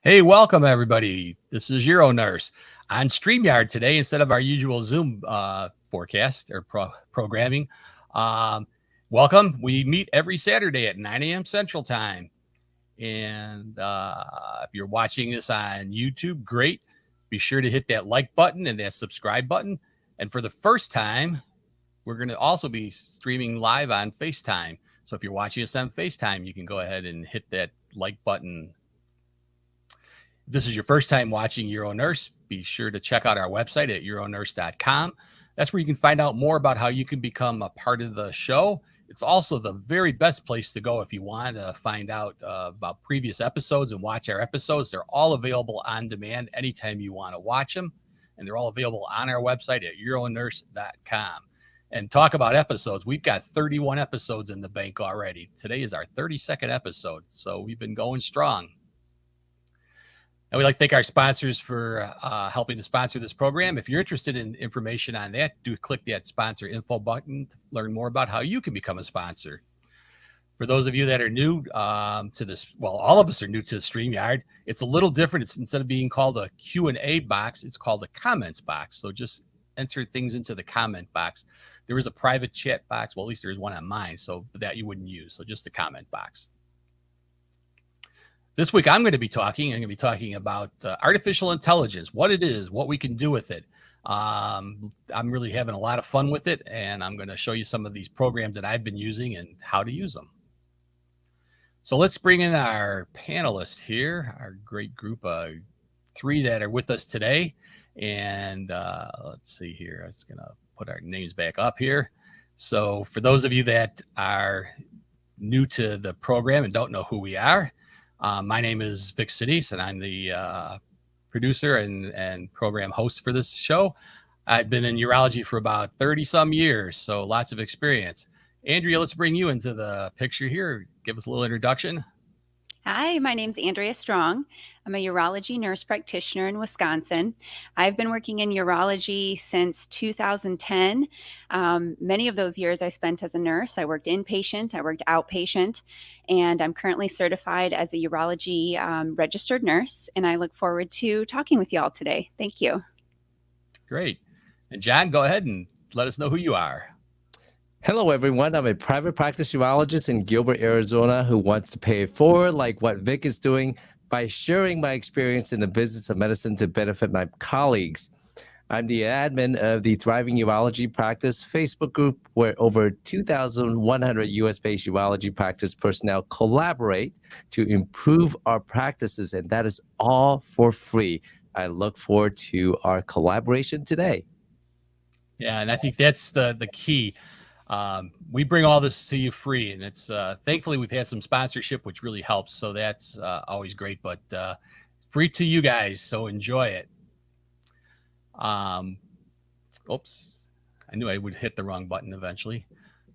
Hey, welcome everybody. This is Euronurse on Streamyard today instead of our usual Zoom forecast or programming. Um, Welcome. We meet every Saturday at 9 a.m. Central Time. And if you're watching this on YouTube, great. Be sure to hit that like button and that subscribe button. And for the first time, we're going to also be streaming live on FaceTime. So if you're watching us on FaceTime, you can go ahead and hit that like button. If this is your first time watching Euronurse, be sure to check out our website at euronurse.com. That's where you can find out more about how you can become a part of the show. It's also the very best place to go if you want to find out about previous episodes and watch our episodes. They're all available on demand anytime you want to watch them. And they're all available on our website at euronurse.com. And talk about episodes. We've got 31 episodes in the bank already. Today is our 32nd episode. So we've been going strong. And we'd like to thank our sponsors for helping to sponsor this program. If you're interested in information on that, do click that sponsor info button to learn more about how you can become a sponsor. For those of you that are new to this, well, all of us are new to StreamYard. It's a little different. It's instead of being called a Q&A box, it's called a comments box. So just enter things into the comment box. There is a private chat box. Well, at least there is one on mine, so that you wouldn't use. So just the comment box. This week, I'm going to be talking about artificial intelligence, what it is, what we can do with it. I'm really having a lot of fun with it, and I'm going to show you some of these programs that I've been using and how to use them. So let's bring in our panelists here, our great group of three that are with us today. And let's see here. I'm just going to put our names back up here. So for those of you that are new to the program and don't know who we are, my name is Vic Senese, and I'm the producer and program host for this show. I've been in urology for about 30-some years, so lots of experience. Andrea, let's bring you into the picture here. Give us a little introduction. Hi, my name's Andrea Strong. I'm a urology nurse practitioner in Wisconsin. I've been working in urology since 2010. Many of those years I spent as a nurse. I worked inpatient, I worked outpatient, and I'm currently certified as a urology registered nurse, and I look forward to talking with you all today. Thank you. Great. And John, go ahead and let us know who you are. Hello, everyone. I'm a private practice urologist in Gilbert, Arizona, who wants to pay it forward like what Vic is doing by sharing my experience in the business of medicine to benefit my colleagues. I'm the admin of the Thriving Urology Practice Facebook group, where over 2,100 US-based urology practice personnel collaborate to improve our practices, and that is all for free. I look forward to our collaboration today. Yeah, and I think that's the key. We bring all this to you free, and it's thankfully we've had some sponsorship, which really helps. So that's always great, but free to you guys. So enjoy it. Oops, I knew I would hit the wrong button eventually.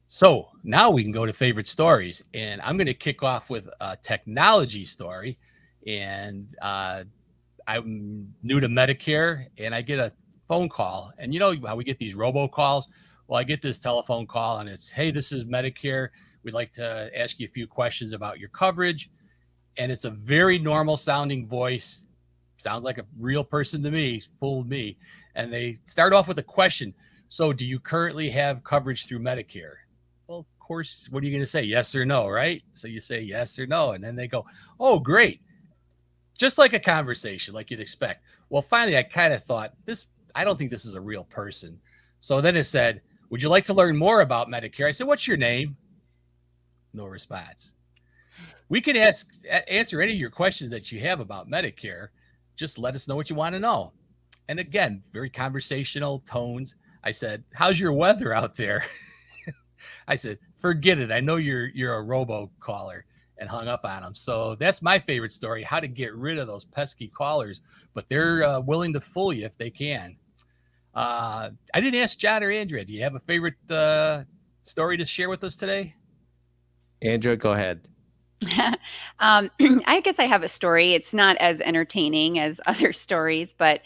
So now we can go to favorite stories, and I'm going to kick off with a technology story. And I'm new to Medicare, and I get a phone call, and you know how we get these robocalls. Well, I get this telephone call and it's, hey, this is Medicare. We'd like to ask you a few questions about your coverage. And it's a very normal sounding voice. Sounds like a real person to me, fooled me. And they start off with a question. So do you currently have coverage through Medicare? Well, of course, what are you going to say? Yes or no, right? So you say yes or no. And then they go, oh, great. Just like a conversation, like you'd expect. Well, finally, I kind of thought I don't think this is a real person. So then it said, would you like to learn more about Medicare? I said, what's your name? No response. We can answer any of your questions that you have about Medicare. Just let us know what you want to know. And again, very conversational tones. I said, how's your weather out there? I said, forget it. I know you're a robo-caller, and hung up on them. So that's my favorite story, how to get rid of those pesky callers. But they're willing to fool you if they can. I didn't ask John or Andrea. Do you have a favorite story to share with us today? Andrea, go ahead. I guess I have a story. It's not as entertaining as other stories, but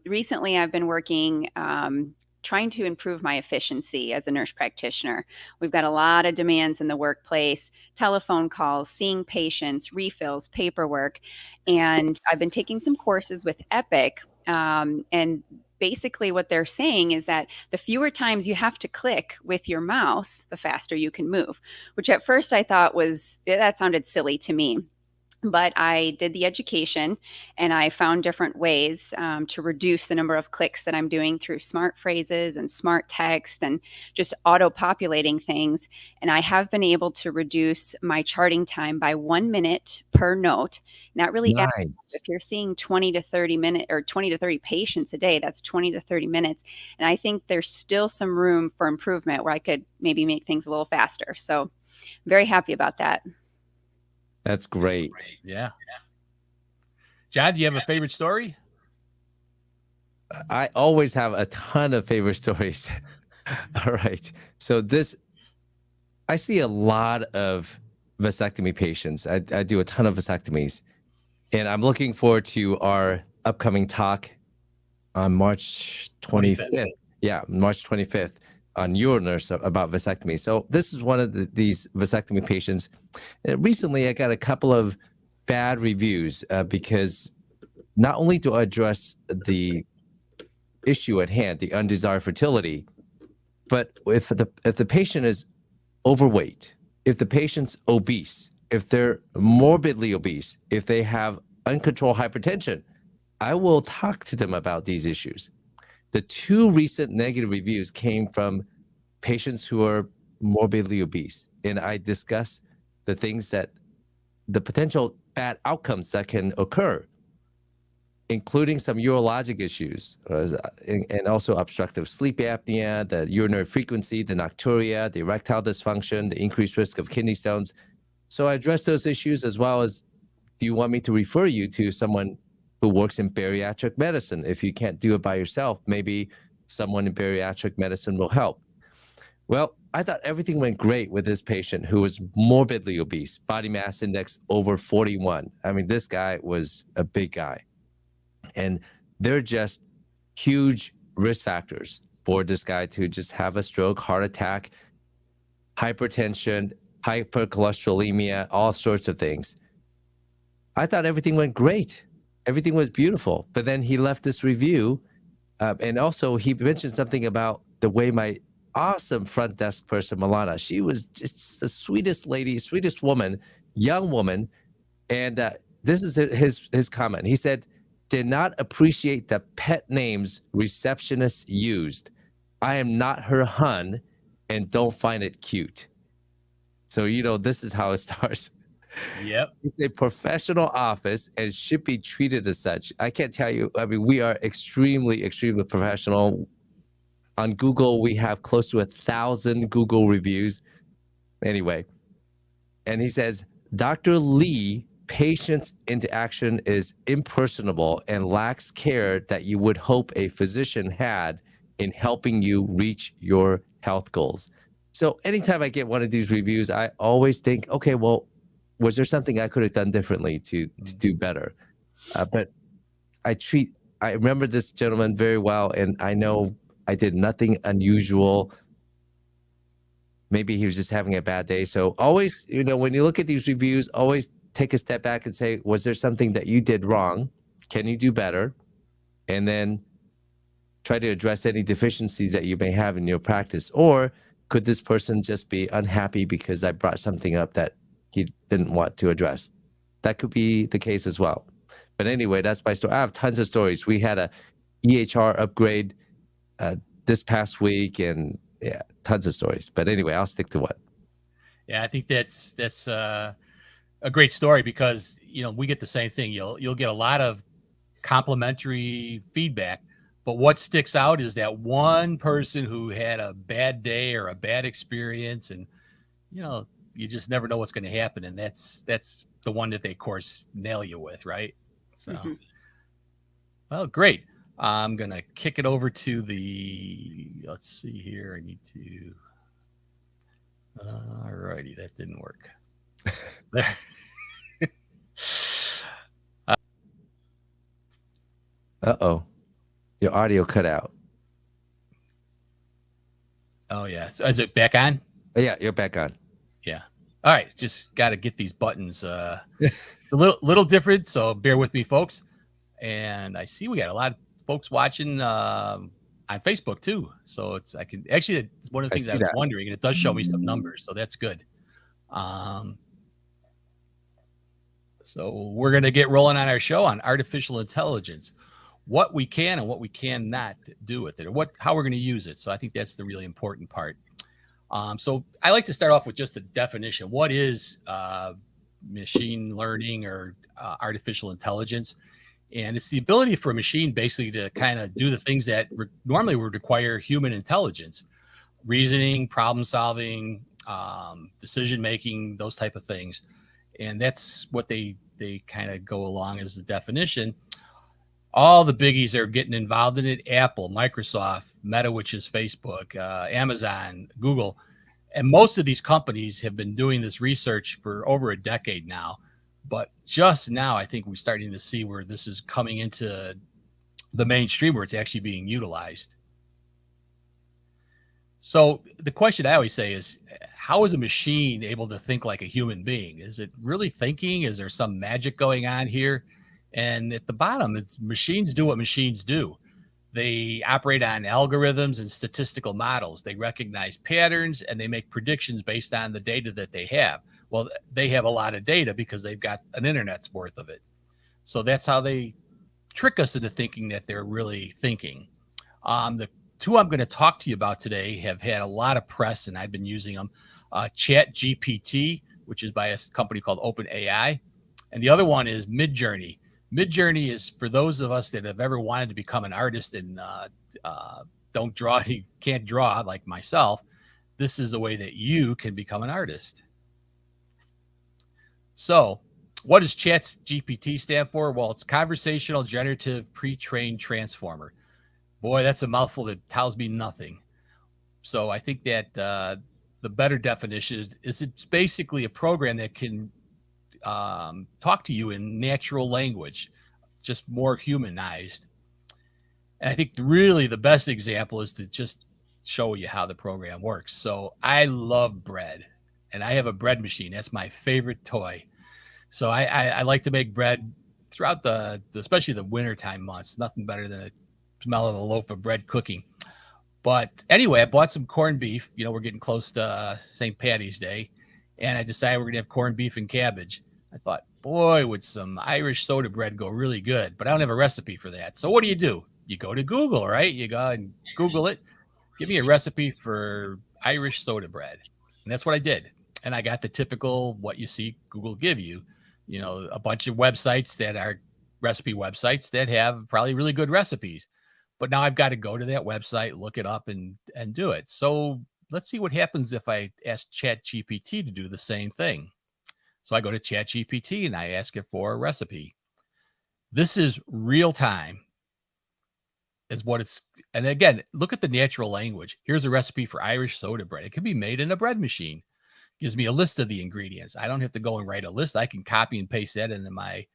recently I've been working trying to improve my efficiency as a nurse practitioner. We've got a lot of demands in the workplace, telephone calls, seeing patients, refills, paperwork. And I've been taking some courses with Epic. And basically what they're saying is that the fewer times you have to click with your mouse, the faster you can move, which at first I thought that sounded silly to me. But I did the education and I found different ways to reduce the number of clicks that I'm doing through smart phrases and smart text and just auto populating things. And I have been able to reduce my charting time by 1 minute per note. And that really adds up. Nice. If you're seeing 20 to 30 minutes or 20 to 30 patients a day, that's 20 to 30 minutes. And I think there's still some room for improvement where I could maybe make things a little faster. So I'm very happy about that. That's great. Yeah. John, do you have a favorite story? I always have a ton of favorite stories. All right. So I see a lot of vasectomy patients. I do a ton of vasectomies. And I'm looking forward to our upcoming talk on March 25th. Yeah, March 25th on Euronurse about vasectomy. So this is one of these vasectomy patients. Recently, I got a couple of bad reviews because not only to address the issue at hand, the undesired fertility, but if the patient is overweight, if the patient's obese, if they're morbidly obese, if they have uncontrolled hypertension, I will talk to them about these issues. The two recent negative reviews came from patients who are morbidly obese, and I discuss the potential bad outcomes that can occur, including some urologic issues, and also obstructive sleep apnea, the urinary frequency, the nocturia, the erectile dysfunction, the increased risk of kidney stones. So I address those issues, as well as, do you want me to refer you to someone who works in bariatric medicine? If you can't do it by yourself, maybe someone in bariatric medicine will help. Well, I thought everything went great with this patient who was morbidly obese, body mass index over 41. I mean, this guy was a big guy. And they're just huge risk factors for this guy to just have a stroke, heart attack, hypertension, hypercholesterolemia, all sorts of things. I thought everything went great. Everything was beautiful. But then he left this review. And also he mentioned something about the way my awesome front desk person, Milana, she was just the sweetest lady, sweetest woman, young woman. And this is his comment. He said, did not appreciate the pet names receptionists used. I am not her hun and don't find it cute. So, this is how it starts. Yep. It's a professional office and should be treated as such. I can't tell you. I mean, we are extremely, extremely professional. On Google, we have close to 1,000 Google reviews. Anyway, and he says, Dr. Lee, patient interaction is impersonable and lacks care that you would hope a physician had in helping you reach your health goals. So anytime I get one of these reviews, I always think, okay, well, was there something I could have done differently to do better? But I remember this gentleman very well, and I know I did nothing unusual. Maybe he was just having a bad day. So always, when you look at these reviews, always take a step back and say, was there something that you did wrong? Can you do better? And then try to address any deficiencies that you may have in your practice. Or could this person just be unhappy because I brought something up that he didn't want to address? That could be the case as well. But anyway, that's my story. I have tons of stories. We had a EHR upgrade this past week, and yeah, tons of stories. But anyway, I'll stick to one. Yeah, I think that's a great story because we get the same thing. You'll get a lot of complimentary feedback, but what sticks out is that one person who had a bad day or a bad experience, and you just never know what's going to happen, and that's the one that they, of course, nail you with, right? So, well, great. I'm going to kick it over to let's see here. I need to, all righty, that didn't work. There. Uh-oh, your audio cut out. Oh, yeah. So is it back on? Yeah, you're back on. Yeah. All right. Just got to get these buttons a little different. So bear with me, folks. And I see we got a lot of folks watching on Facebook too. So it's one of the things I was wondering, and it does show me some numbers. So that's good. So we're going to get rolling on our show on artificial intelligence, what we can and what we cannot do with it, or how we're going to use it. So I think that's the really important part. So I like to start off with just a definition. What is machine learning or artificial intelligence? And it's the ability for a machine basically to kind of do the things that normally would require human intelligence, reasoning, problem solving, decision making, those type of things. And that's what they kind of go along as the definition. All the biggies are getting involved in it: Apple, Microsoft, Meta, which is Facebook, Amazon, Google. And most of these companies have been doing this research for over a decade now. But just now, I think we're starting to see where this is coming into the mainstream, where it's actually being utilized. So the question I always say is, how is a machine able to think like a human being? Is it really thinking? Is there some magic going on here? And at the bottom, it's machines do what machines do. They operate on algorithms and statistical models. They recognize patterns and they make predictions based on the data that they have. Well, they have a lot of data because they've got an internet's worth of it. So that's how they trick us into thinking that they're really thinking. The two I'm going to talk to you about today have had a lot of press, and I've been using them. ChatGPT, which is by a company called OpenAI, and the other one is MidJourney. MidJourney is for those of us that have ever wanted to become an artist and don't draw, you can't draw like myself. This is the way that you can become an artist. So what does ChatGPT stand for? Well, it's Conversational Generative Pre-trained Transformer. Boy, that's a mouthful that tells me nothing. So I think that the better definition is it's basically a program that can talk to you in natural language, just more humanized. And I think really the best example is to just show you how the program works. So I love bread, and I have a bread machine. That's my favorite toy. So I like to make bread throughout especially the wintertime months. Nothing better than a smell of a loaf of bread cooking. But anyway, I bought some corned beef. You know, we're getting close to St. Patty's Day, and I decided we're going to have corned beef and cabbage. I thought, boy, would some Irish soda bread go really good, but I don't have a recipe for that. So what do? You go to Google, right? You go and Google it. Give me a recipe for Irish soda bread. And that's what I did. And I got the typical, what you see Google give you, a bunch of websites that are recipe websites that have probably really good recipes. But now I've got to go to that website, look it up and do it. So let's see what happens if I ask ChatGPT to do the same thing. So I go to ChatGPT and I ask it for a recipe. This is real time is what it's. And again, look at the natural language. Here's a recipe for Irish soda bread. It can be made in a bread machine. Gives me a list of the ingredients. I don't have to go and write a list. I can copy and paste that into my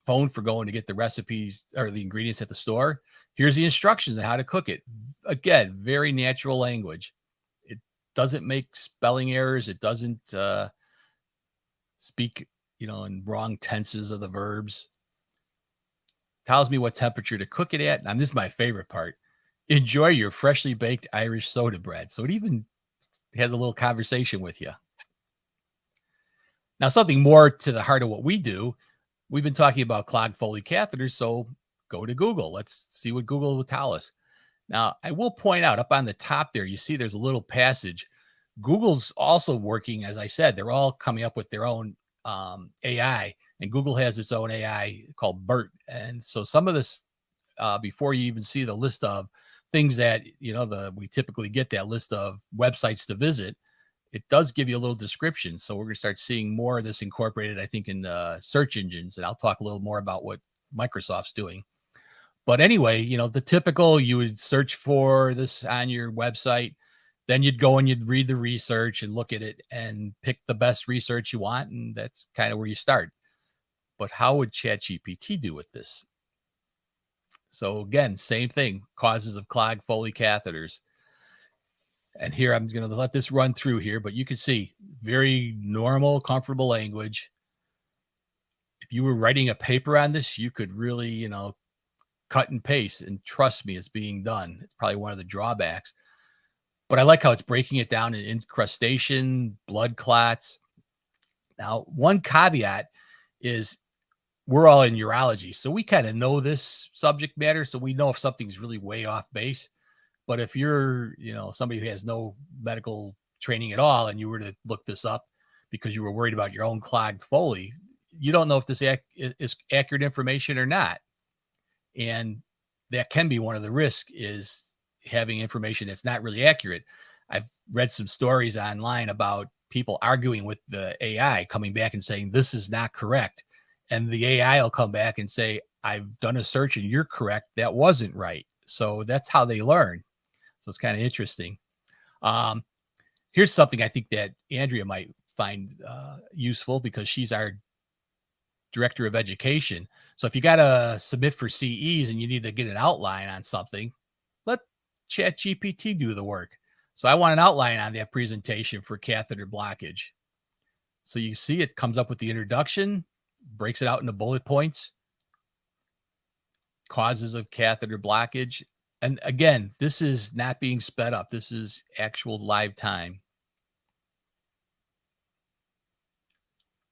phone for going to get the recipes or the ingredients at the store. Here's the instructions on how to cook it. Again, very natural language. It doesn't make spelling errors. It doesn't speak, in wrong tenses of the verbs. Tells me what temperature to cook it at. And this is my favorite part. Enjoy your freshly baked Irish soda bread. So it even has a little conversation with you. Now, something more to the heart of what we do. We've been talking about clogged Foley catheters, so go to Google. Let's see what Google will tell us. Now, I will point out up on the top there, you see there's a little passage. Google's also working, as I said, they're all coming up with their own AI, and Google has its own AI called BERT. And so some of this, before you even see the list of things that, we typically get that list of websites to visit, it does give you a little description. So we're going to start seeing more of this incorporated, I think, in search engines. And I'll talk a little more about what Microsoft's doing. But anyway, the typical, you would search for this on your website. Then you'd go and you'd read the research and look at it and pick the best research you want. And that's kind of where you start. But how would ChatGPT do with this? So again, same thing, causes of clogged Foley catheters. And here I'm going to let this run through here, but you can see very normal, comfortable language. If you were writing a paper on this, you could really, cut and paste, and trust me, it's being done. It's probably one of the drawbacks. But I like how it's breaking it down in incrustation, blood clots. Now, one caveat is we're all in urology, so we kind of know this subject matter, so we know if something's really way off base. But if you're, somebody who has no medical training at all, and you were to look this up because you were worried about your own clogged Foley, you don't know if this is accurate information or not. And that can be one of the risks, is having information that's not really accurate. I've read some stories online about people arguing with the AI, coming back and saying, this is not correct. And the AI will come back and say, I've done a search and you're correct. That wasn't right. So that's how they learn. So it's kind of interesting. Here's something I think that Andrea might find useful, because she's our director of education. So if you got to submit for CEs and you need to get an outline on something, let ChatGPT do the work. So I want an outline on that presentation for catheter blockage. So you see it comes up with the introduction, breaks it out into bullet points, causes of catheter blockage. And again, this is not being sped up. This is actual live time.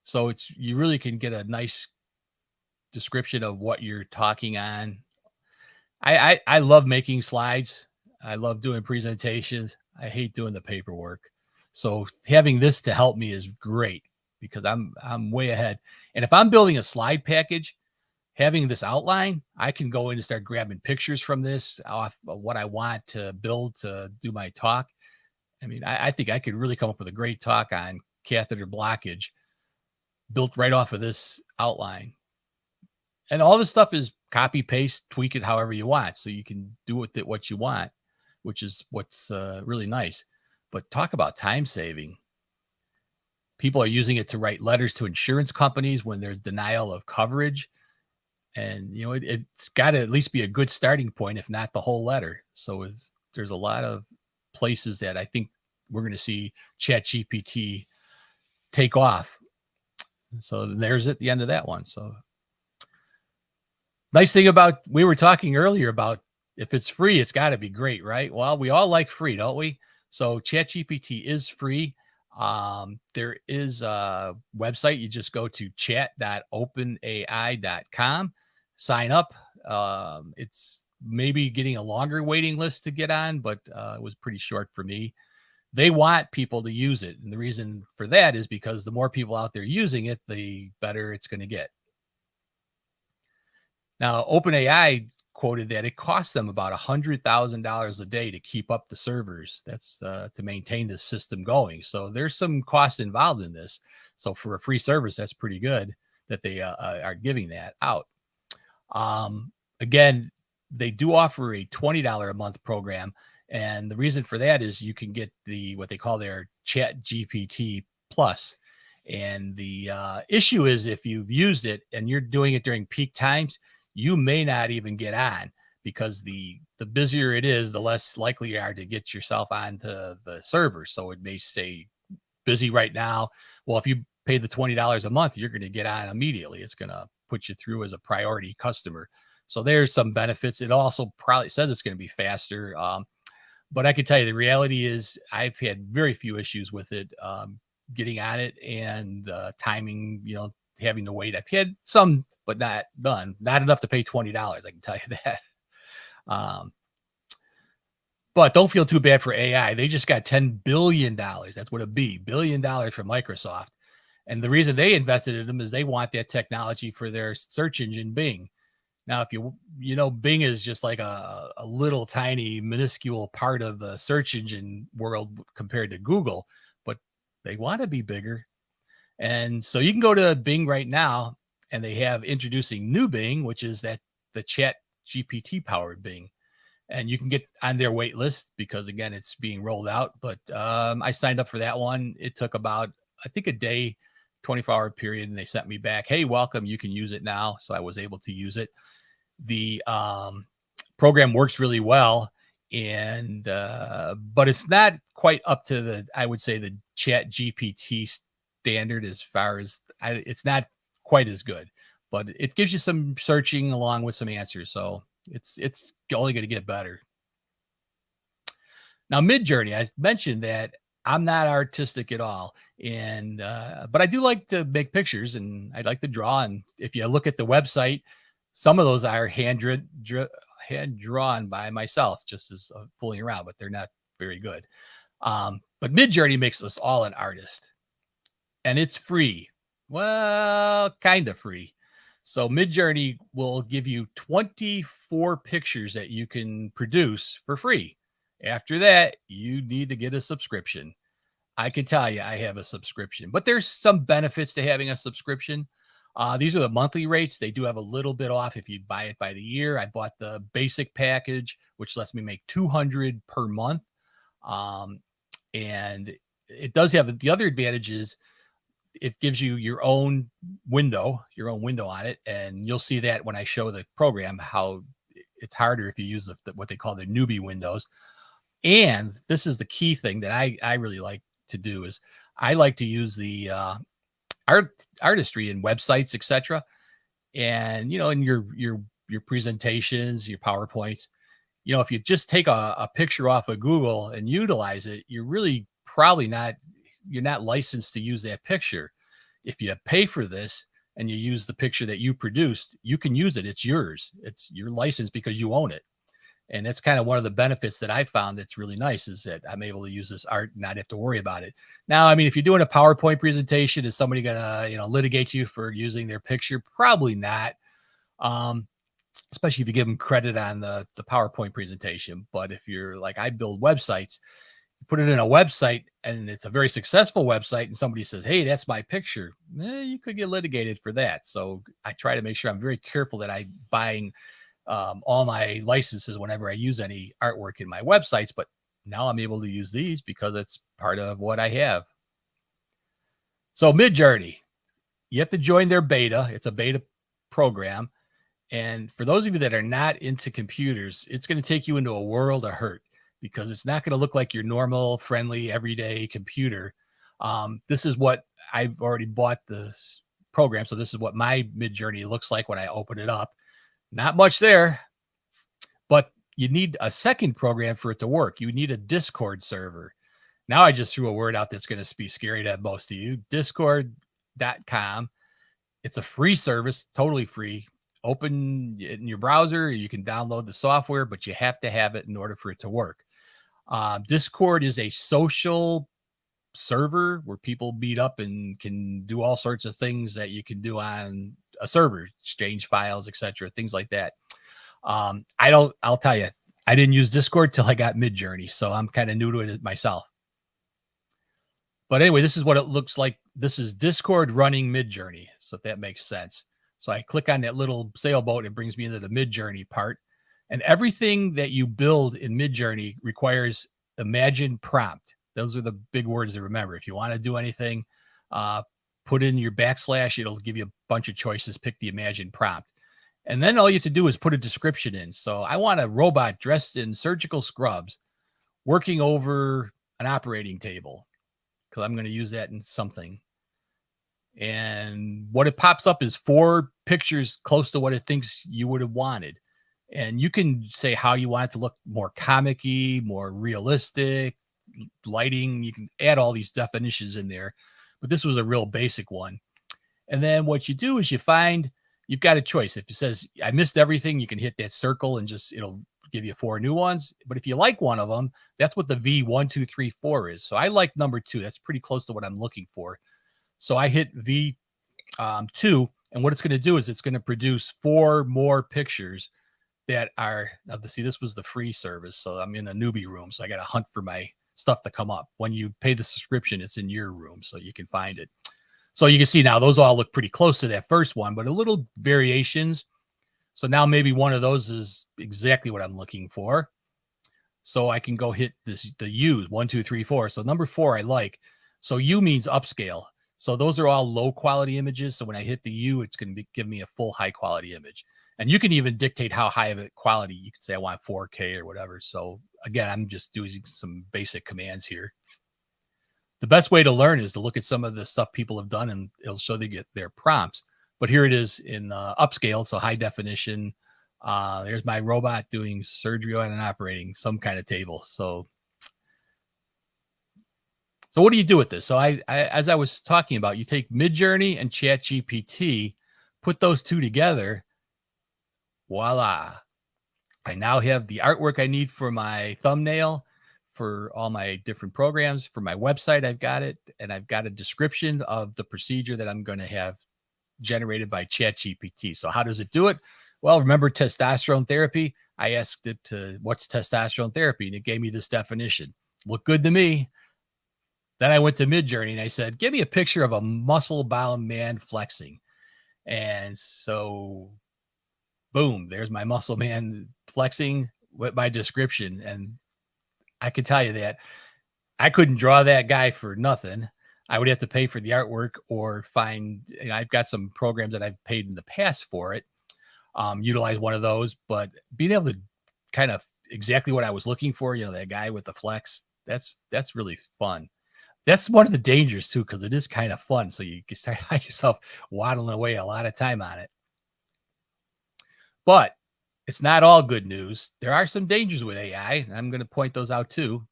So you really can get a nice description of what you're talking on. I love making slides. I love doing presentations. I hate doing the paperwork. So having this to help me is great, because I'm way ahead. And if I'm building a slide package, having this outline, I can go in and start grabbing pictures from this off of what I want to build to do my talk. I mean, I think I could really come up with a great talk on catheter blockage built right off of this outline. And all this stuff is copy, paste, tweak it however you want. So you can do with it what you want, which is what's really nice. But talk about time saving. People are using it to write letters to insurance companies when there's denial of coverage. And, it's got to at least be a good starting point, if not the whole letter. So there's a lot of places that I think we're going to see ChatGPT take off. So there's at the end of that one. So nice thing about, we were talking earlier about, if it's free, it's got to be great, right? Well, we all like free, don't we? So ChatGPT is free. There is a website. You just go to chat.openai.com, sign up. It's maybe getting a longer waiting list to get on, but it was pretty short for me. They want people to use it. And the reason for that is because the more people out there using it, the better it's going to get. Now, OpenAI quoted that it costs them about $100,000 a day to keep up the servers. That's to maintain the system going. So there's some cost involved in this. So for a free service, that's pretty good that they are giving that out. Again, they do offer a $20 a month program. And the reason for that is you can get what they call their ChatGPT Plus. And the issue is, if you've used it and you're doing it during peak times, you may not even get on, because the busier it is, the less likely you are to get yourself onto the server. So it may say busy right now. Well, if you pay the $20 a month, you're going to get on immediately. It's going to put you through as a priority customer. So there's some benefits. It also probably says it's going to be faster. But I can tell you, the reality is I've had very few issues with it getting on it, and timing, having to wait. I've had some, but not enough to pay $20. I can tell you that. But don't feel too bad for AI. They just got $10 billion. That's what it be, $1 billion from Microsoft. And the reason they invested in them is they want that technology for their search engine, Bing. Now, if Bing is just like a little tiny minuscule part of the search engine world compared to Google, but they want to be bigger. And so you can go to Bing right now, and they have introducing new Bing, which is the ChatGPT powered Bing. And you can get on their wait list because, again, it's being rolled out. But I signed up for that one. It took about, I think, a day, 24-hour period, and they sent me back, hey, welcome, you can use it now. So I was able to use it. The program works really well, and but it's not quite up to the, I would say, the ChatGPT standard as far as it's not quite as good, but it gives you some searching along with some answers, so it's only going to get better. Now, MidJourney, I mentioned that I'm not artistic at all, and but I do like to make pictures, and I like to draw. And if you look at the website, some of those are hand drawn by myself, just as fooling around, but they're not very good. But MidJourney makes us all an artist, and it's free. Well, kind of free. So MidJourney will give you 24 pictures that you can produce for free. After that, you need to get a subscription. I can tell you I have a subscription, but there's some benefits to having a subscription. These are the monthly rates. They do have a little bit off if you buy it by the year. I bought the basic package, which lets me make 200 per month. And it does have the other advantages. It gives you your own window on it. And you'll see that when I show the program, how it's harder if you use what they call the newbie windows. And this is the key thing that I really like to do is I like to use the artistry in websites, etc. And in your presentations, your PowerPoints, if you just take a picture off of Google and utilize it, you're really probably you're not licensed to use that picture. If you pay for this and you use the picture that you produced, you can use it. It's yours. It's your license because you own it. And that's kind of one of the benefits that I found that's really nice is that I'm able to use this art and not have to worry about it. Now, I mean, if you're doing a PowerPoint presentation, is somebody going to, litigate you for using their picture? Probably not. Especially if you give them credit on the PowerPoint presentation. But if you're like, I build websites, you put it in a website and it's a very successful website and somebody says, hey, that's my picture. You could get litigated for that. So I try to make sure I'm very careful that I'm buying all my licenses whenever I use any artwork in my websites, but now I'm able to use these because it's part of what I have. So MidJourney, you have to join their beta. It's a beta program. And for those of you that are not into computers, it's going to take you into a world of hurt because it's not going to look like your normal, friendly, everyday computer. This is what I've already bought this program. So this is what my MidJourney looks like when I open it up. Not much there, but you need a second program for it to work. You need a Discord server. Now I just threw a word out that's going to be scary to most of you. Discord.com. It's a free service, totally free. Open in your browser. You can download the software, but you have to have it in order for it to work. Discord is a social server where people meet up and can do all sorts of things that you can do on a server, exchange files, etc., things like that. I'll tell you, I didn't use Discord till I got MidJourney, so I'm kind of new to it myself. But anyway, this is what it looks like. This is Discord running MidJourney, so if that makes sense. So I click on that little sailboat, it brings me into the MidJourney part. And everything that you build in MidJourney requires imagine prompt. Those are the big words to remember. If you want to do anything, put in your /. It'll give you a bunch of choices. Pick the imagine prompt. And then all you have to do is put a description in. So I want a robot dressed in surgical scrubs working over an operating table because I'm going to use that in something. And what it pops up is 4 pictures close to what it thinks you would have wanted. And you can say how you want it to look more comic-y, more realistic, lighting. You can add all these definitions in there. But this was a real basic one. And then what you do is you've got a choice. If it says, I missed everything, you can hit that circle and it'll give you 4 new ones. But if you like one of them, that's what the V1, 2, 3, 4 is. So I like number 2. That's pretty close to what I'm looking for. So I hit V2. And what it's going to do is it's going to produce 4 more pictures that are, now see, this was the free service. So I'm in a newbie room. So I got to hunt for my stuff to come up. When you pay the subscription, it's in your room so you can find it. So you can see now those all look pretty close to that first one, but a little variations. So now maybe one of those is exactly what I'm looking for. So I can go hit the U's, 1, 2, 3, 4. So number 4 I like. So U means upscale. So those are all low quality images. So when I hit the U, it's going to give me a full high quality image. And you can even dictate how high of a quality. You can say I want 4K or whatever. So again, I'm just doing some basic commands here. The best way to learn is to look at some of the stuff people have done, and it'll show they get their prompts. But here it is in upscale, so high definition. There's my robot doing surgery on and operating some kind of table. So what do you do with this? So I as I was talking about, you take MidJourney and ChatGPT, put those two together. Voila. I now have the artwork I need for my thumbnail, for all my different programs. For my website, I've got it. And I've got a description of the procedure that I'm going to have generated by ChatGPT. So how does it do it? Well, remember testosterone therapy? I asked it to, what's testosterone therapy? And it gave me this definition. Looked good to me. Then I went to MidJourney and I said, give me a picture of a muscle-bound man flexing. And so, boom, there's my muscle man flexing with my description. And I can tell you that I couldn't draw that guy for nothing. I would have to pay for the artwork or find, I've got some programs that I've paid in the past for it, utilize one of those, but being able to kind of exactly what I was looking for, that guy with the flex, that's really fun. That's one of the dangers too, because it is kind of fun. So you can start find yourself waddling away a lot of time on it. But it's not all good news. There are some dangers with AI, and I'm going to point those out too.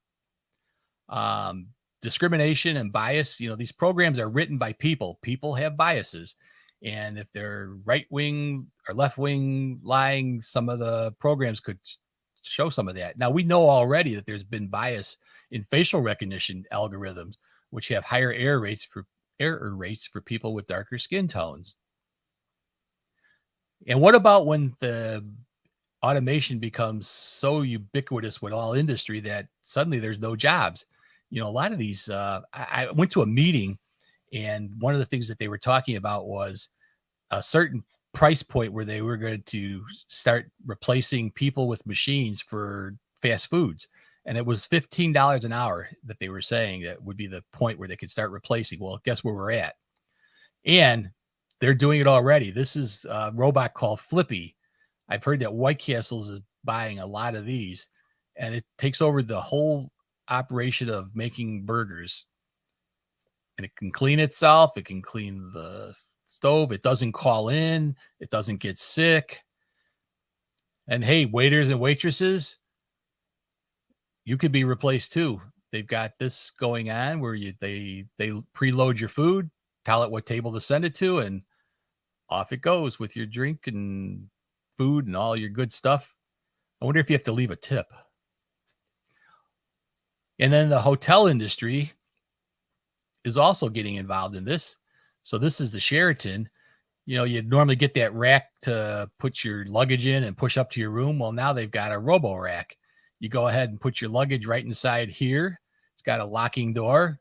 Discrimination and bias. These programs are written by people. People have biases. And if they're right-wing or left-wing lying, some of the programs could show some of that. Now, we know already that there's been bias in facial recognition algorithms, which have higher error rates for people with darker skin tones. And what about when the automation becomes so ubiquitous with all industry that suddenly there's no jobs? A lot of these, I went to a meeting, and one of the things that they were talking about was a certain price point where they were going to start replacing people with machines for fast foods. And it was $15 an hour that they were saying that would be the point where they could start replacing. Well, guess where we're at? And they're doing it already. This is a robot called Flippy. I've heard that White Castles is buying a lot of these, and it takes over the whole operation of making burgers. And it can clean itself. It can clean the stove. It doesn't call in. It doesn't get sick. And hey, waiters and waitresses, you could be replaced too. They've got this going on where they preload your food, tell it what table to send it to, and off it goes with your drink and food and all your good stuff. I wonder if you have to leave a tip. And then the hotel industry is also getting involved in this. So this is the Sheraton. You'd normally get that rack to put your luggage in and push up to your room. Well, now they've got a robo rack. You go ahead and put your luggage right inside here. It's got a locking door.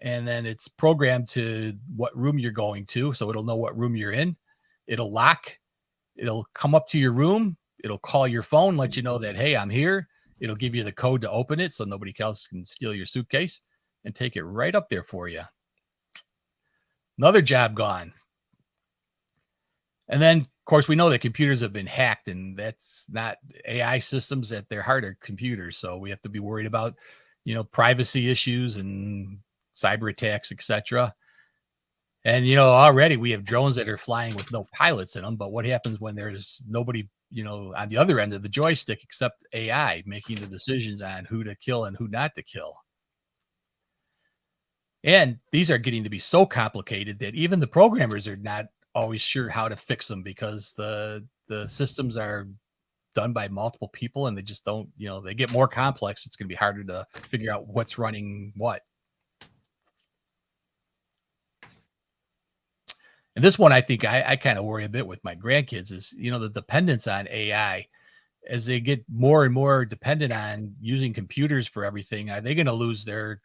And then it's programmed to what room you're going to. So it'll know what room you're in. It'll lock. It'll come up to your room. It'll call your phone, let you know that, hey, I'm here. It'll give you the code to open it so nobody else can steal your suitcase and take it right up there for you. Another job gone. And then, of course, we know that computers have been hacked, and that's not AI systems at their heart are computers. So we have to be worried about, privacy issues and cyber attacks, etc. And, already we have drones that are flying with no pilots in them. But what happens when there's nobody, on the other end of the joystick except AI making the decisions on who to kill and who not to kill? And these are getting to be so complicated that even the programmers are not always sure how to fix them, because the systems are done by multiple people and they just don't, they get more complex. It's going to be harder to figure out what's running what. And this one, I think I kind of worry a bit with my grandkids is, the dependence on AI. As they get more and more dependent on using computers for everything, are they going to lose their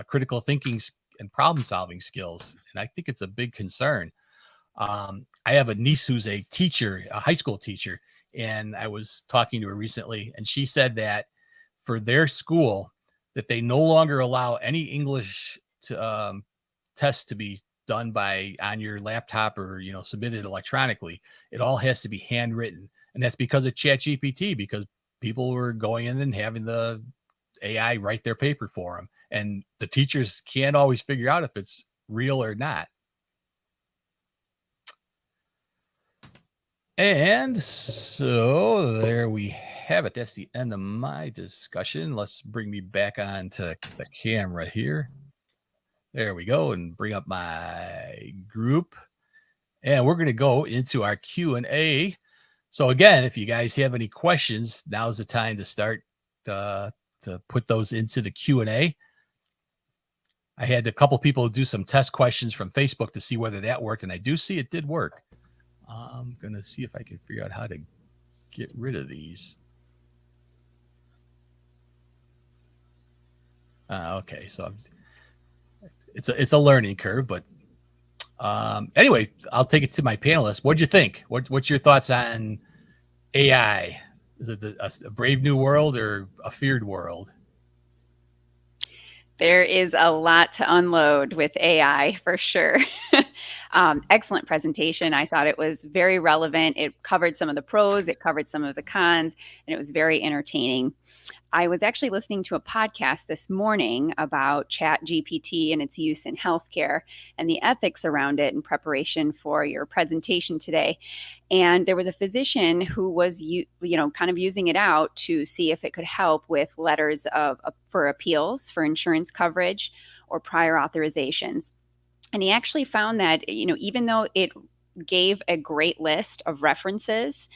critical thinking and problem solving skills? And I think it's a big concern. I have a niece who's a teacher, a high school teacher, and I was talking to her recently, and she said that for their school, that they no longer allow any English to tests to be done on your laptop or, submitted electronically. It all has to be handwritten. And that's because of ChatGPT, because people were going in and having the AI write their paper for them. And the teachers can't always figure out if it's real or not. And so there we have it. That's the end of my discussion. Let's bring me back onto the camera here. There we go, and bring up my group. And we're going to go into our Q&A. So again, if you guys have any questions, now's the time to start to put those into the Q&A. I had a couple people do some test questions from Facebook to see whether that worked, and I do see it did work. I'm going to see if I can figure out how to get rid of these. Okay, so it's a learning curve, but anyway, I'll take it to my panelists. What'd you think? What's your thoughts on AI? Is it a brave new world or a feared world? There is a lot to unload with AI for sure. Excellent presentation. I thought it was very relevant. It covered some of the pros, it covered some of the cons, and it was very entertaining. I was actually listening to a podcast this morning about ChatGPT and its use in healthcare and the ethics around it in preparation for your presentation today. And there was a physician who was, kind of using it out to see if it could help with letters for appeals for insurance coverage or prior authorizations. And he actually found that, even though it gave a great list of references,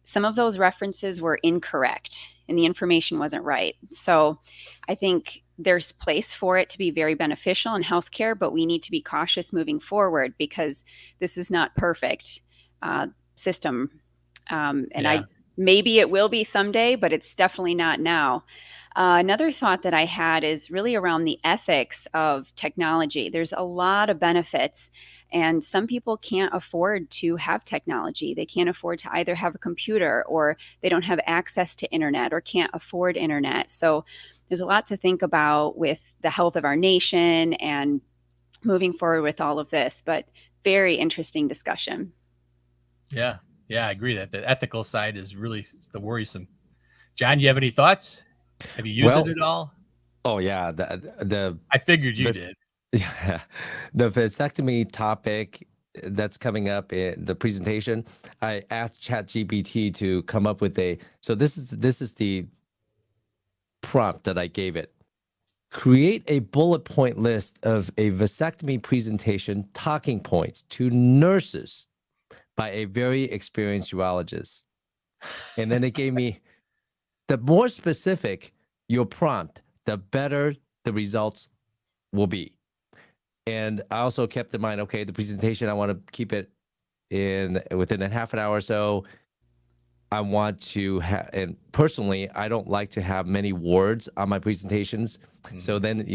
some of those references were incorrect and the information wasn't right. So I think there's place for it to be very beneficial in healthcare, but we need to be cautious moving forward because this is not perfect system. Maybe it will be someday, but it's definitely not now. Another thought that I had is really around the ethics of technology. There's a lot of benefits, and some people can't afford to have technology. They can't afford to either have a computer, or they don't have access to internet, or can't afford internet. So there's a lot to think about with the health of our nation and moving forward with all of this, but very interesting discussion. Yeah, I agree that the ethical side is really the worrisome. John, you have any thoughts? Have you used it at all? Oh yeah, I figured you did. Yeah, the vasectomy topic that's coming up in the presentation, I asked ChatGPT to come up with so this is the prompt that I gave it. Create a bullet point list of a vasectomy presentation talking points to nurses by a very experienced urologist. And then it gave me, the more specific your prompt, the better the results will be. And I also kept in mind, okay, the presentation, I want to keep it within a half an hour or so. I want to have, and personally, I don't like to have many words on my presentations. Mm-hmm. So then,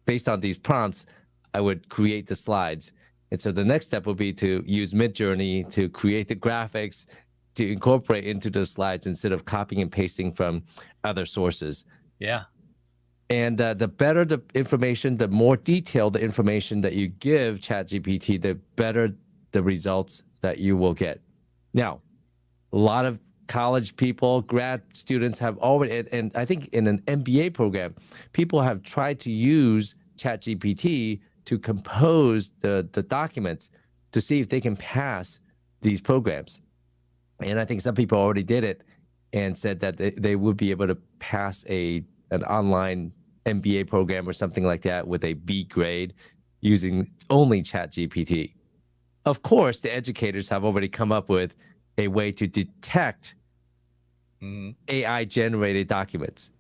based on these prompts, I would create the slides. And so the next step would be to use MidJourney to create the graphics to incorporate into the slides instead of copying and pasting from other sources. Yeah. And the better the information, the more detailed the information that you give ChatGPT, the better the results that you will get. Now, a lot of college people, grad students have already, and I think in an MBA program, people have tried to use ChatGPT to compose the documents to see if they can pass these programs. And I think some people already did it and said that they would be able to pass an online MBA program or something like that with a B grade using only ChatGPT. Of course, the educators have already come up with a way to detect AI-generated documents.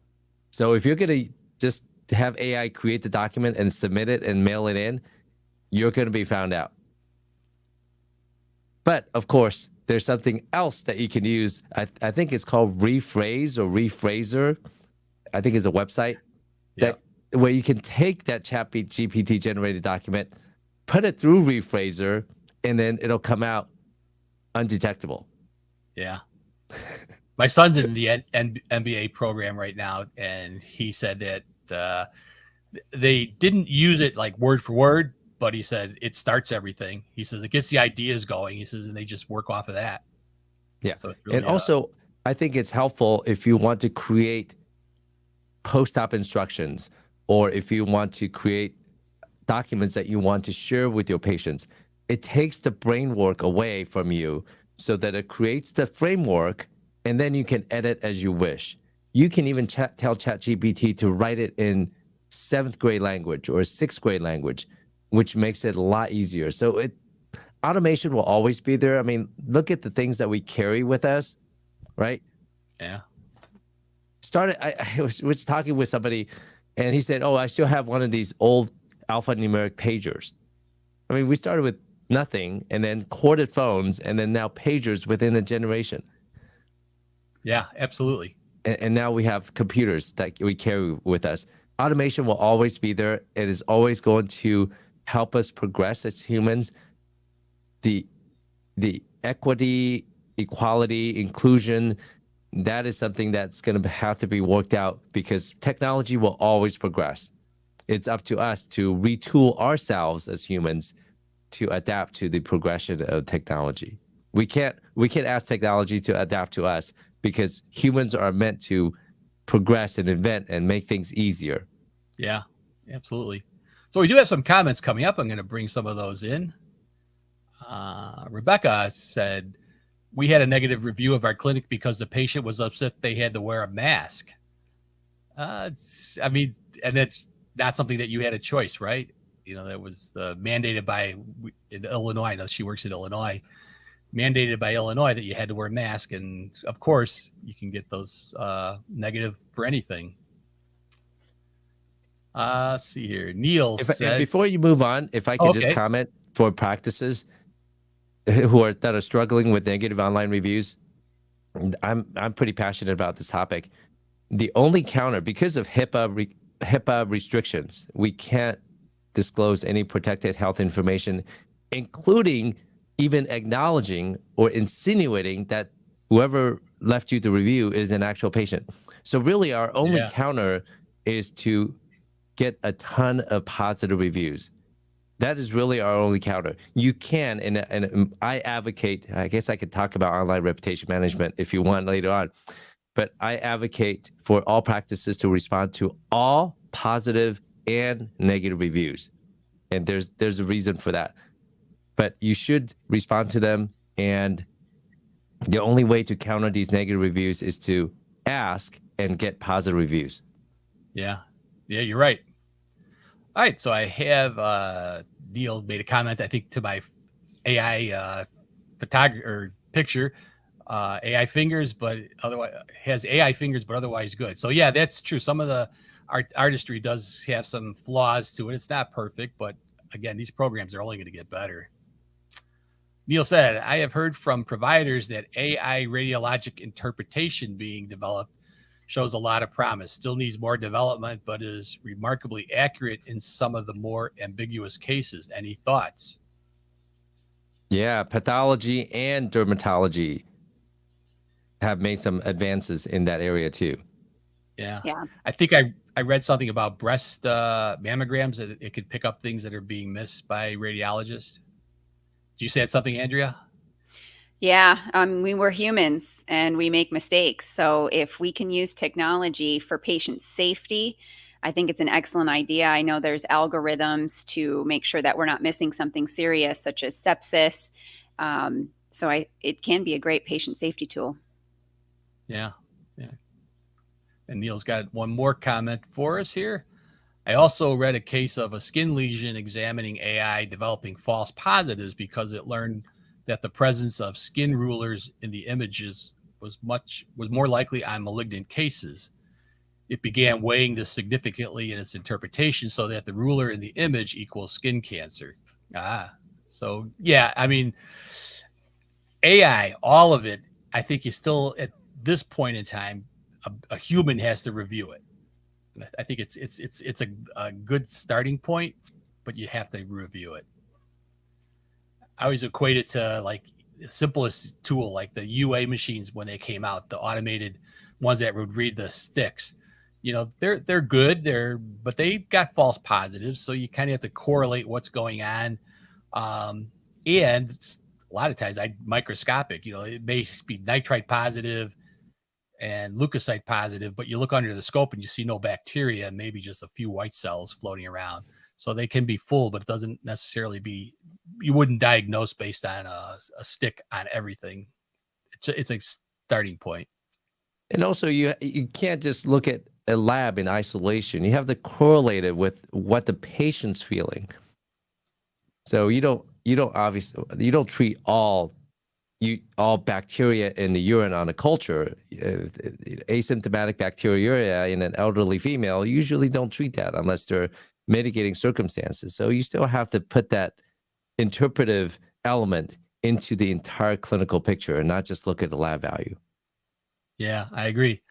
So if you're going to just have AI create the document and submit it and mail it in, you're going to be found out. But of course, there's something else that you can use. I think it's called Rephrase or Rephraser. I think it's a website where you can take that ChatGPT generated document, put it through Rephraser, and then it'll come out undetectable. Yeah. My son's in the MBA program right now, and he said that they didn't use it like word for word, but he said it starts everything. He says it gets the ideas going. He says, and they just work off of that. Yeah. So it's really, and also, I think it's helpful if you want to create post-op instructions, or if you want to create documents that you want to share with your patients. It takes the brain work away from you so that it creates the framework, and then you can edit as you wish. You can even tell ChatGPT to write it in 7th grade language or 6th grade language, which makes it a lot easier. So automation will always be there. I mean, look at the things that we carry with us, right? Yeah. I was talking with somebody, and he said, oh, I still have one of these old alphanumeric pagers. I mean, we started with nothing, and then corded phones, and then now pagers within a generation. Yeah, absolutely. And now we have computers that we carry with us. Automation will always be there. It is always going to help us progress as humans. The equity, equality, inclusion, that is something that's going to have to be worked out, because technology will always progress. It's up to us to retool ourselves as humans to adapt to the progression of technology. We can't ask technology to adapt to us, because humans are meant to progress and invent and make things easier. Yeah, absolutely. So we do have some comments coming up. I'm going to bring some of those in. Rebecca said, we had a negative review of our clinic because the patient was upset they had to wear a mask. I mean, and it's not something that you had a choice, right? You know, that was mandated by in Illinois. Now she works in Illinois. Mandated by Illinois that you had to wear a mask, and of course you can get those negative for anything. Let's see here. Neil says, before you move on, if I could just comment for practices that are struggling with negative online reviews. I'm pretty passionate about this topic. The only counter, because of HIPAA restrictions, we can't disclose any protected health information, including even acknowledging or insinuating that whoever left you the review is an actual patient. So really our only counter is to get a ton of positive reviews. That is really our only counter. You can, and I advocate, I guess I could talk about online reputation management if you want later on, but I advocate for all practices to respond to all positive and negative reviews. And there's a reason for that. But you should respond to them, and the only way to counter these negative reviews is to ask and get positive reviews. Yeah, you're right. All right, so I have Neil made a comment, I think, to my AI photography or picture, AI fingers, but otherwise has AI fingers, but otherwise good. So yeah, that's true. Some of the artistry does have some flaws to it. It's not perfect, but again, these programs are only going to get better. Neil said, I have heard from providers that AI radiologic interpretation being developed shows a lot of promise. Still needs more development, but is remarkably accurate in some of the more ambiguous cases. Any thoughts? Yeah, pathology and dermatology have made some advances in that area too. Yeah. I think I read something about breast mammograms, that it could pick up things that are being missed by radiologists. Did you say something, Andrea? Yeah, we were humans and we make mistakes. So if we can use technology for patient safety, I think it's an excellent idea. I know there's algorithms to make sure that we're not missing something serious, such as sepsis. So it can be a great patient safety tool. Yeah. And Neil's got one more comment for us here. I also read a case of a skin lesion examining AI developing false positives because it learned that the presence of skin rulers in the images was more likely on malignant cases. It began weighing this significantly in its interpretation so that the ruler in the image equals skin cancer. So yeah, I mean, AI, all of it, I think is still at this point in time, a human has to review it. I think it's a good starting point, but you have to review it. I always equate it to like the simplest tool, like the UA machines when they came out, the automated ones that would read the sticks. they're good. But they've got false positives, so you kind of have to correlate what's going on. And a lot of times, microscopic. It may be nitrite positive and leukocyte positive, but you look under the scope and you see no bacteria, maybe just a few white cells floating around. So they can be full, but it doesn't necessarily be. You wouldn't diagnose based on a stick on everything. It's a starting point. And also, you can't just look at a lab in isolation. You have to correlate it with what the patient's feeling. So you don't treat all bacteria in the urine on a culture. Asymptomatic bacteriuria in an elderly female, you usually don't treat that unless they're mitigating circumstances. So you still have to put that interpretive element into the entire clinical picture and not just look at the lab value. Yeah, I agree.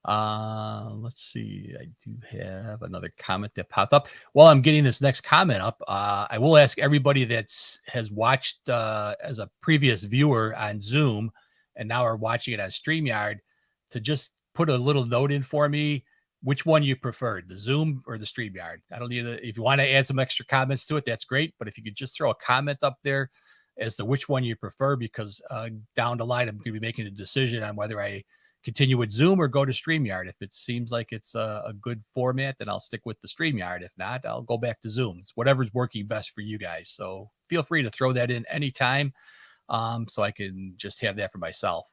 Let's see. I do have another comment that popped up. While I'm getting this next comment up, I will ask everybody that has watched as a previous viewer on Zoom and now are watching it on Streamyard to just put a little note in for me, which one you preferred, the Zoom or the Streamyard. I don't need if you want to add some extra comments to it, that's great. But if you could just throw a comment up there as to which one you prefer, because down the line, I'm going to be making a decision on whether I continue with Zoom or go to Streamyard. If it seems like it's a good format, then I'll stick with the Streamyard. If not, I'll go back to Zoom. It's whatever's working best for you guys. So feel free to throw that in anytime, so I can just have that for myself.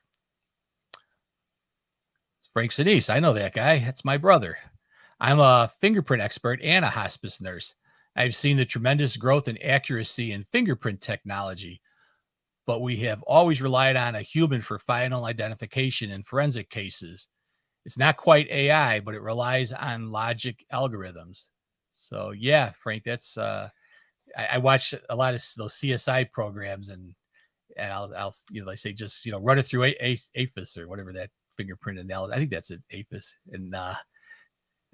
Frank Senese, I know that guy. That's my brother. I'm a fingerprint expert and a hospice nurse. I've seen the tremendous growth and accuracy in fingerprint technology, but we have always relied on a human for final identification in forensic cases. It's not quite AI, but it relies on logic algorithms. So yeah, Frank, that's I watch a lot of those CSI programs, and I'll they say just run it through APHIS or whatever that fingerprint analysis. I think that's it, APHIS, and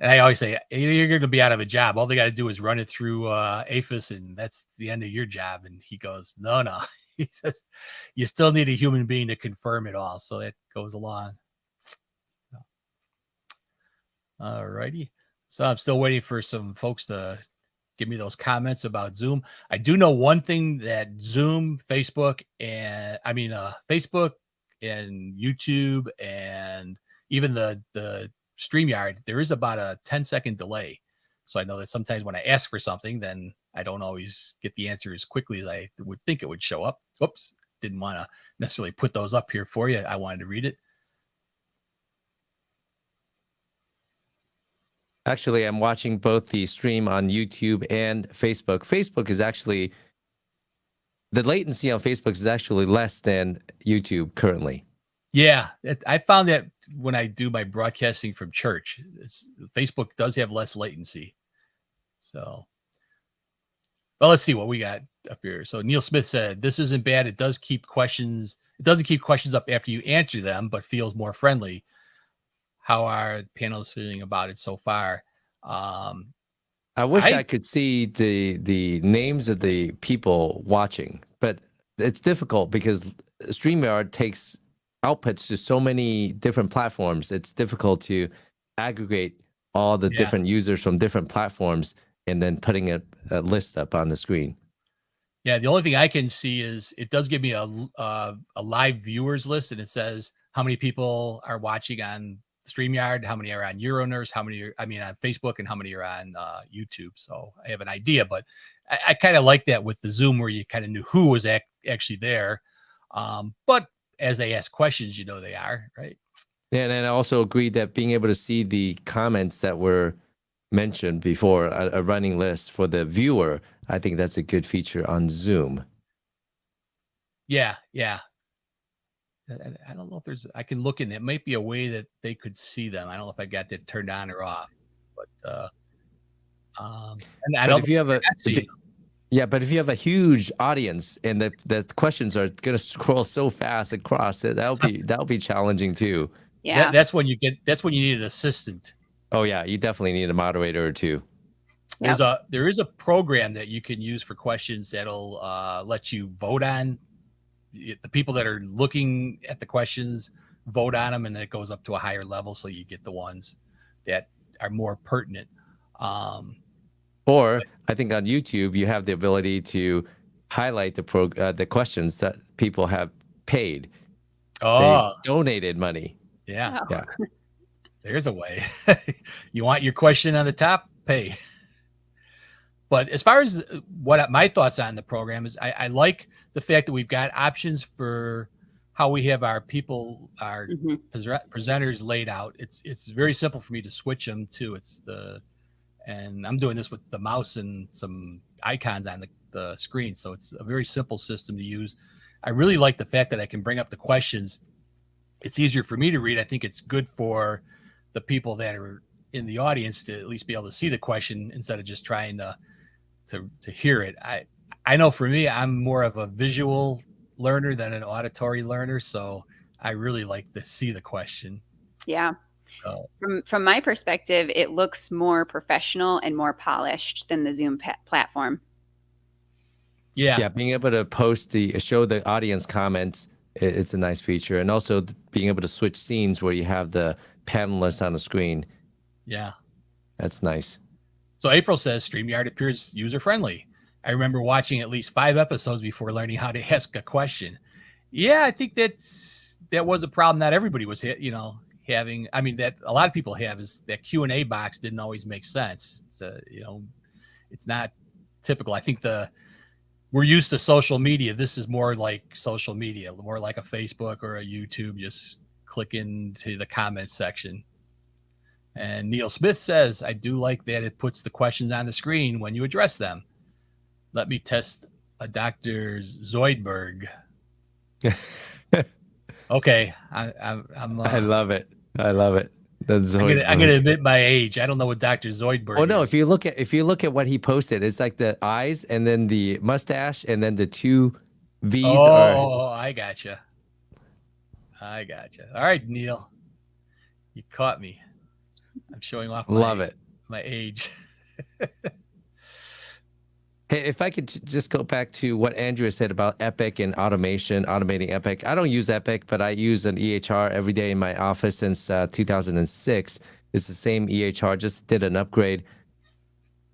I always say you're going to be out of a job. All they got to do is run it through APHIS, and that's the end of your job. And he goes, no. He says, you still need a human being to confirm it all. So that goes along. All righty. So I'm still waiting for some folks to give me those comments about Zoom. I do know one thing, that Zoom, Facebook and YouTube and even the Streamyard, there is about a 10-second delay. So I know that sometimes when I ask for something, then I don't always get the answer as quickly as I would think it would show up. Oops, didn't want to necessarily put those up here for you. I wanted to read it. Actually, I'm watching both the stream on YouTube and Facebook. Facebook is actually, the latency on Facebook is actually less than YouTube currently. Yeah, I found that when I do my broadcasting from church, Facebook does have less latency. So, well, let's see what we got up here. So Neil Smith said, this isn't bad. It doesn't keep questions up after you answer them, but feels more friendly. How are panelists feeling about it so far? I wish I could see the names of the people watching, but it's difficult because StreamYard takes outputs to so many different platforms. It's difficult to aggregate all the different users from different platforms and then putting a list up on the screen. Yeah, the only thing I can see is it does give me a live viewers list, and it says how many people are watching on StreamYard, how many are on EuroNurse, how many on Facebook, and how many are on YouTube. So I have an idea, but I kind of like that with the Zoom, where you kind of knew who was actually there. But as they ask questions, they are, right? Yeah, and I also agreed that being able to see the comments that were mentioned before, a running list for the viewer, I think that's a good feature on Zoom. Yeah. I don't know if I can look in. It might be a way that they could see them. I don't know if I got that turned on or off, but and I don't. If you have but if you have a huge audience and the questions are going to scroll so fast across it, that'll be challenging too. Yeah, that's when you need an assistant. Oh yeah, you definitely need a moderator or two. There is a program that you can use for questions that'll let you vote on the people that are looking at the questions, vote on them, and then it goes up to a higher level, so you get the ones that are more pertinent. Or I think on YouTube, you have the ability to highlight the questions that people have paid. They donated money. Yeah. Oh. Yeah. There's a way. You want your question on the top, pay. But as far as what my thoughts on the program is, I like the fact that we've got options for how we have our people, our presenters laid out. It's very simple for me to switch them to. And I'm doing this with the mouse and some icons on the screen. So it's a very simple system to use. I really like the fact that I can bring up the questions. It's easier for me to read. I think it's good for the people that are in the audience to at least be able to see the question instead of just trying to hear it. I know for me, I'm more of a visual learner than an auditory learner. So I really like to see the question. Yeah. So from my perspective, it looks more professional and more polished than the Zoom platform. Yeah, being able to show the audience comments, it's a nice feature. And also being able to switch scenes where you have the panelists on the screen. Yeah. That's nice. So April says StreamYard appears user-friendly. I remember watching at least 5 episodes before learning how to ask a question. Yeah, I think that was a problem that everybody was having. I mean, that a lot of people have, is that Q&A box didn't always make sense. It's not typical. I think we're used to social media. This is more like social media, more like a Facebook or a YouTube. Just click into the comments section. And Neil Smith says, I do like that it puts the questions on the screen when you address them. Let me test a Dr. Zoidberg. Okay. I love it. I love it. I'm gonna admit my age. I don't know what Dr. Zoidberg Oh no, is. if you look at what he posted, it's like the eyes and then the mustache and then the 2 V's I gotcha. All right, Neil. You caught me. I'm showing off my age. Hey, if I could just go back to what Andrea said about Epic and automating Epic. I don't use Epic, but I use an EHR every day in my office since 2006. It's the same EHR, just did an upgrade.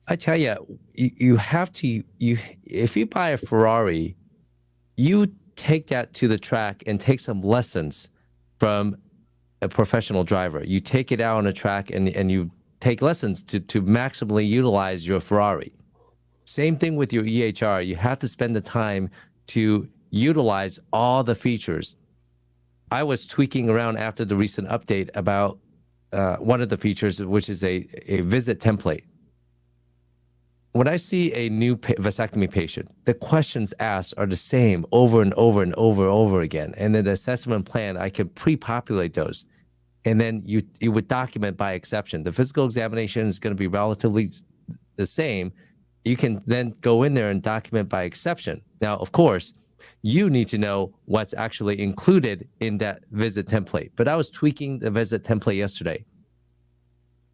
I tell you, you have to, if you buy a Ferrari, you take that to the track and take some lessons from a professional driver. You take it out on a track and you take lessons to maximally utilize your Ferrari. Same thing with your EHR. You have to spend the time to utilize all the features. I was tweaking around after the recent update about one of the features, which is a visit template. When I see a new vasectomy patient, the questions asked are the same over and over and over again. And then the assessment plan, I can pre-populate those. And then you would document by exception. The physical examination is going to be relatively the same. You can then go in there and document by exception. Now, of course, you need to know what's actually included in that visit template. But I was tweaking the visit template yesterday.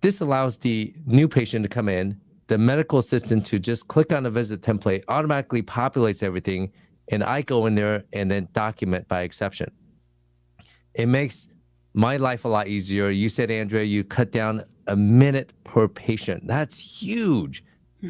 This allows the new patient to come in, the medical assistant to just click on the visit template, automatically populates everything, and I go in there and then document by exception. It makes my life a lot easier. You said, Andrea, you cut down a minute per patient. That's huge.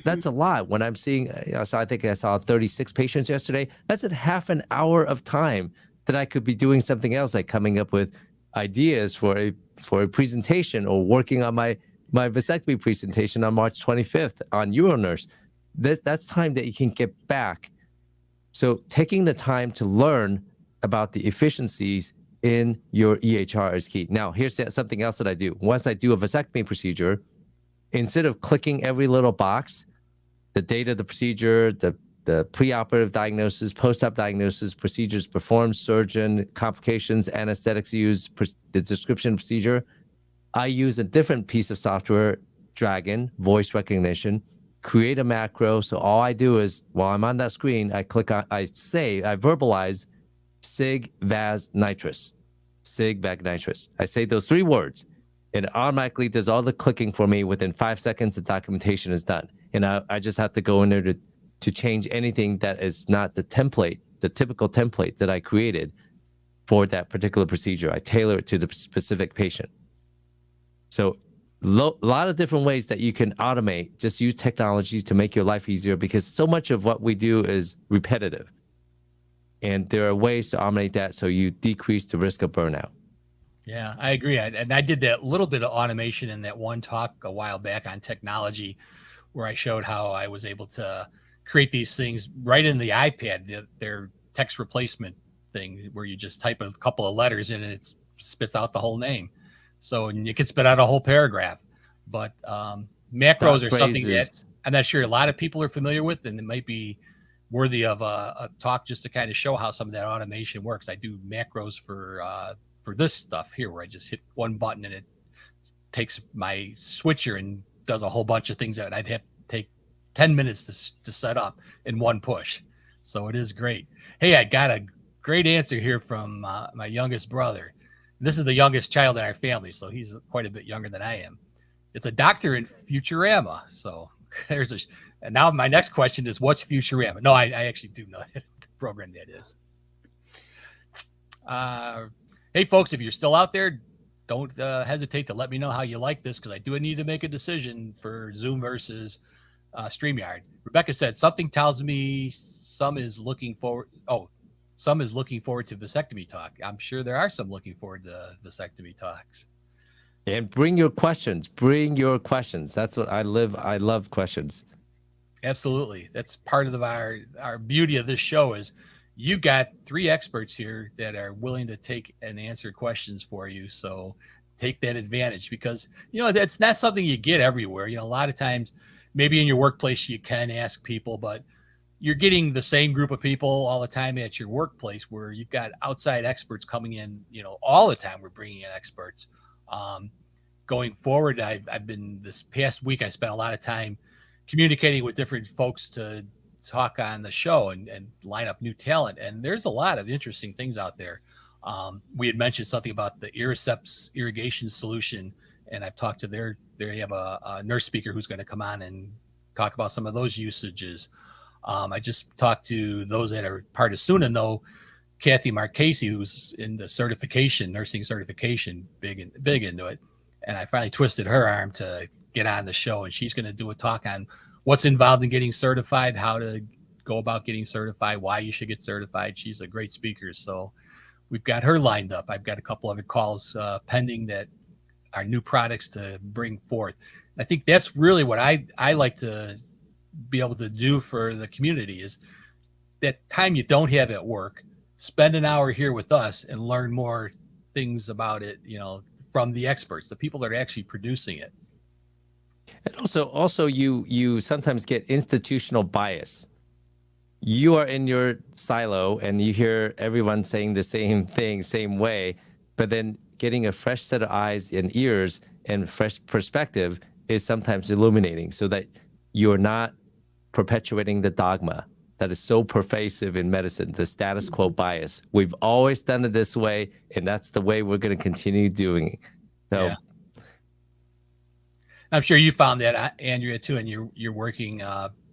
That's a lot. When I'm seeing, so I think I saw 36 patients yesterday. That's a half an hour of time that I could be doing something else, like coming up with ideas for a presentation or working on my vasectomy presentation on March 25th on Euronurse. That's time that you can get back. So taking the time to learn about the efficiencies in your EHR is key. Now, here's something else that I do. Once I do a vasectomy procedure, instead of clicking every little box, the date of the procedure, the preoperative diagnosis, post-op diagnosis, procedures performed, surgeon, complications, anesthetics used, the description of procedure, I use a different piece of software, Dragon, voice recognition, create a macro. So all I do is, while I'm on that screen, I verbalize sig vas nitrous, sig vag nitrous. I say those 3 words. It automatically does all the clicking for me. Within 5 seconds, the documentation is done. And I just have to go in there to change anything that is not the template, the typical template that I created for that particular procedure. I tailor it to the specific patient. So lot of different ways that you can automate. Just use technologies to make your life easier, because so much of what we do is repetitive. And there are ways to automate that so you decrease the risk of burnout. Yeah, I agree. And I did that little bit of automation in that one talk a while back on technology, where I showed how I was able to create these things right in the iPad, their text replacement thing, where you just type a couple of letters in and it spits out the whole name. So, and you can spit out a whole paragraph. But macros are something that I'm not sure a lot of people are familiar with, and it might be worthy of a talk just to kind of show how some of that automation works. I do macros for this stuff here, where I just hit one button and it takes my switcher and does a whole bunch of things that I'd have to take 10 minutes to set up in one push. So it is great. Hey, I got a great answer here from my youngest brother. This is the youngest child in our family, so he's quite a bit younger than I am. It's a doctor in Futurama. So and now my next question is, what's Futurama? No, I actually do know the program that is. Hey, folks, if you're still out there, don't hesitate to let me know how you like this, because I do need to make a decision for Zoom versus StreamYard. Rebecca said, something tells me some is looking forward to vasectomy talk. I'm sure there are some looking forward to vasectomy talks. And bring your questions. Bring your questions. That's what I love questions. Absolutely. That's part of our beauty of this show is you've got 3 experts here that are willing to take and answer questions for you. So take that advantage, because, that's not something you get everywhere. A lot of times, maybe in your workplace, you can ask people, but you're getting the same group of people all the time at your workplace, where you've got outside experts coming in, all the time. We're bringing in experts. Going forward, I've been, this past week, I spent a lot of time communicating with different folks to talk on the show and line up new talent. And there's a lot of interesting things out there. We had mentioned something about the Iriceps irrigation solution, and I've talked to they have a nurse speaker who's going to come on and talk about some of those usages. I just talked to those that are part of Suna Know, Kathy Marchese, who's in the nursing certification, big into it. And I finally twisted her arm to get on the show, and she's going to do a talk on what's involved in getting certified, how to go about getting certified, why you should get certified. She's a great speaker. So we've got her lined up. I've got a couple other calls pending that are new products to bring forth. I think that's really what I like to be able to do for the community, is that time you don't have at work, spend an hour here with us and learn more things about it, from the experts, the people that are actually producing it. And also you sometimes get institutional bias. You are in your silo and you hear everyone saying the same thing, same way, but then getting a fresh set of eyes and ears and fresh perspective is sometimes illuminating, so that you're not perpetuating the dogma that is so pervasive in medicine, the status quo bias. We've always done it this way, and that's the way we're going to continue doing it. So, yeah. I'm sure you found that, Andrea, too, and you're working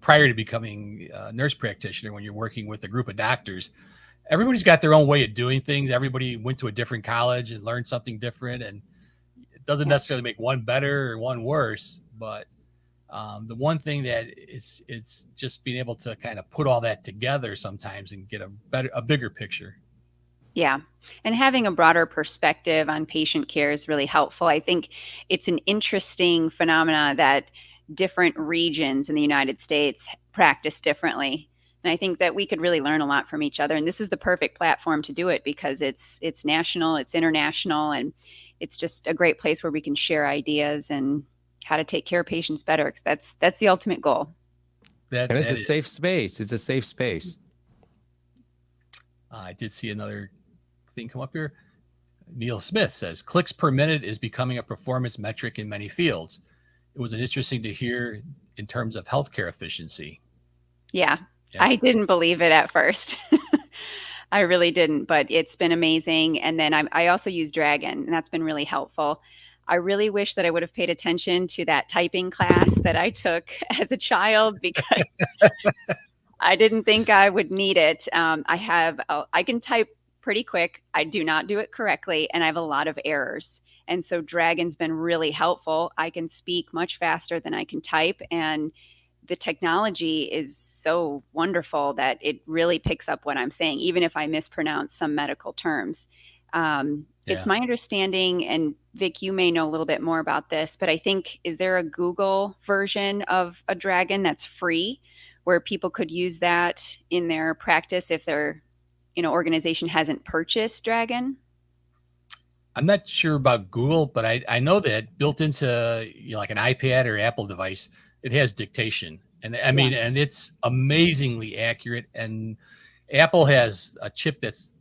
prior to becoming a nurse practitioner, when you're working with a group of doctors. Everybody's got their own way of doing things. Everybody went to a different college and learned something different, and it doesn't necessarily make one better or one worse, but the one thing that it's just being able to kind of put all that together sometimes and get a bigger picture. Yeah. And having a broader perspective on patient care is really helpful. I think it's an interesting phenomena that different regions in the United States practice differently. And I think that we could really learn a lot from each other. And this is the perfect platform to do it, because it's national, it's international, and it's just a great place where we can share ideas and how to take care of patients better, because that's the ultimate goal. And it's a safe space. It's a safe space. I did see another thing come up here. Neil Smith says, clicks per minute is becoming a performance metric in many fields. It was interesting to hear in terms of healthcare efficiency. Yeah. I didn't believe it at first. I really didn't, but it's been amazing. And then I also use Dragon, and that's been really helpful. I really wish that I would have paid attention to that typing class that I took as a child, because I didn't think I would need it. I can type pretty quick. I do not do it correctly, and I have a lot of errors. And so Dragon's been really helpful. I can speak much faster than I can type, and the technology is so wonderful that it really picks up what I'm saying, even if I mispronounce some medical terms. It's my understanding, and Vic, you may know a little bit more about this, but I think, is there a Google version of a Dragon that's free where people could use that in their practice if their organization hasn't purchased Dragon? I'm not sure about Google, but I know that built into like an iPad or Apple device, it has dictation, and I mean, and it's amazingly accurate. And Apple has a chip that's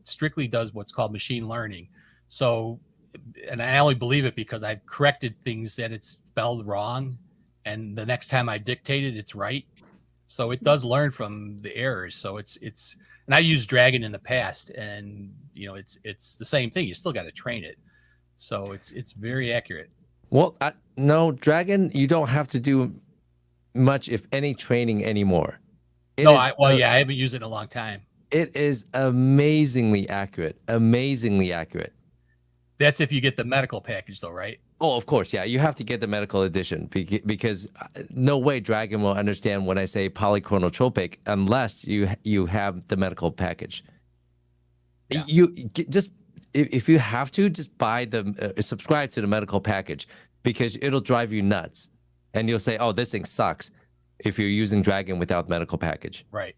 strictly does what's called machine learning. So, and I only believe it because I've corrected things that it's spelled wrong, and the next time I dictate it, it's right. So it does learn from the errors. So it's and I used Dragon in the past, and it's the same thing. You still got to train it. So it's very accurate. Well, no, Dragon, you don't have to do much, if any, training anymore. I haven't used it in a long time. It is amazingly accurate. Amazingly accurate. That's if you get the medical package, though, right? Oh, of course, yeah. You have to get the medical edition because no way Dragon will understand when I say polychronotropic unless you have the medical package. Yeah. If you have to, just buy subscribe to the medical package, because it'll drive you nuts, and you'll say, "Oh, this thing sucks," if you're using Dragon without medical package. Right.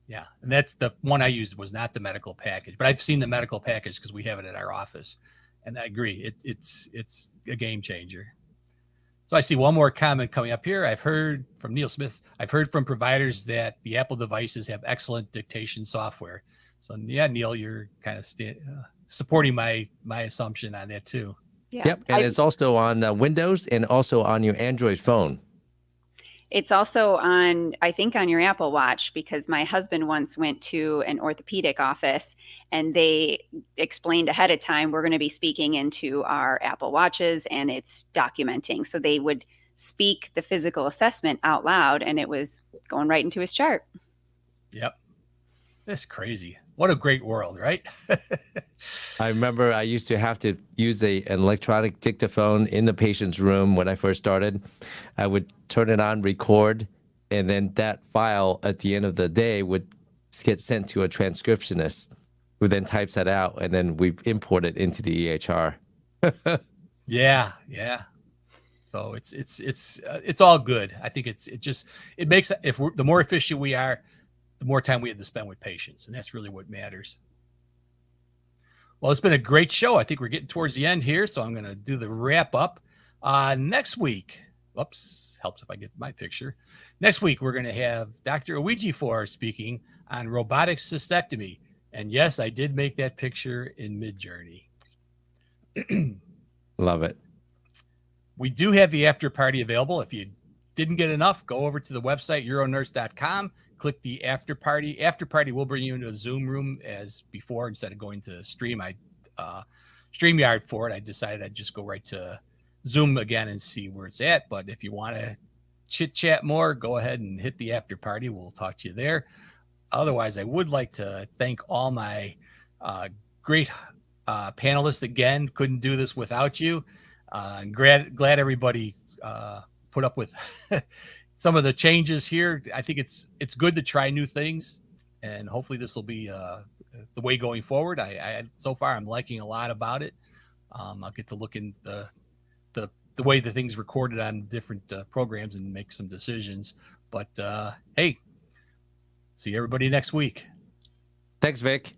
Yeah, and that's the one I used, was not the medical package, but I've seen the medical package because we have it at our office, and I agree, it's a game changer. So I see one more comment coming up here. I've heard from Neil Smith. I've heard from providers that the Apple devices have excellent dictation software. So yeah, Neil, you're kind of supporting my assumption on that too. Yeah. Yep, and it's also on Windows and also on your Android phone. It's also on, I think, on your Apple Watch, because my husband once went to an orthopedic office and they explained ahead of time, we're going to be speaking into our Apple Watches, and it's documenting. So they would speak the physical assessment out loud, and it was going right into his chart. Yep. That's crazy. What a great world, right? I remember I used to have to use an electronic dictaphone in the patient's room when I first started. I would turn it on, record, and then that file at the end of the day would get sent to a transcriptionist who then types that out, and then we import it into the EHR. Yeah. So it's all good. I think it makes, the more efficient we are, the more time we have to spend with patients, and that's really what matters. Well, it's been a great show. I think we're getting towards the end here, so I'm going to do the wrap up. Next week, helps if I get my picture. Next week, we're going to have Dr. Owejifor speaking on robotic cystectomy. And yes, I did make that picture in MidJourney. Love it. We do have the after party available. If you didn't get enough, go over to the website, euronurse.com. Click the after party. After party will bring you into a Zoom room as before. Instead of going to Streamyard for it, I decided I'd just go right to Zoom again and see where it's at. But if you want to chit chat more, go ahead and hit the after party. We'll talk to you there. Otherwise, I would like to thank all my great panelists again. Couldn't do this without you. I'm glad everybody put up with some of the changes here. I think it's good to try new things, and hopefully this will be the way going forward. I so far I'm liking a lot about it. I'll get to look in the way the things recorded on different programs and make some decisions. But hey, see everybody next week. Thanks, Vic.